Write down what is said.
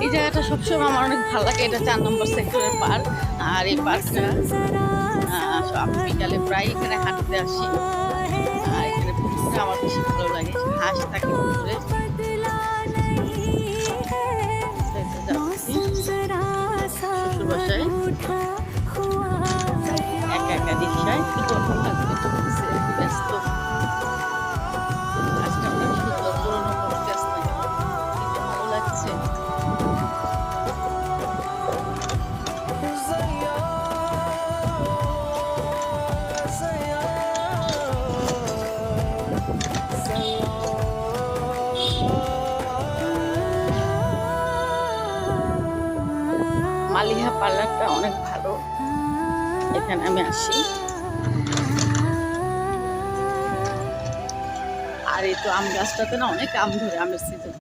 এই জায়গাটা সবসময় আমার অনেক ভালো লাগে। এটা 4 নম্বর সেক্টরের পার্ক। আর এই পার্কটা আমি বিকালে প্রায় এখানে হাঁটতে আসি। আর এখানে পুকুরে আমার বেশি ভালো লাগে, হাঁস থাকে পুকুরে। শ্বশুর বাসায় একা একা রিক্সায় ব্যস্ত। আজকে অনেক সুন্দর পুরোনো কোনো গাছ নাই, কিন্তু ভালো লাগছে। মালিহা পার্লারটা অনেক ভালো, এখানে আমি আসি। আর এই তো আম গাছটাতে না অনেক আম ধরে, আমের সিজন।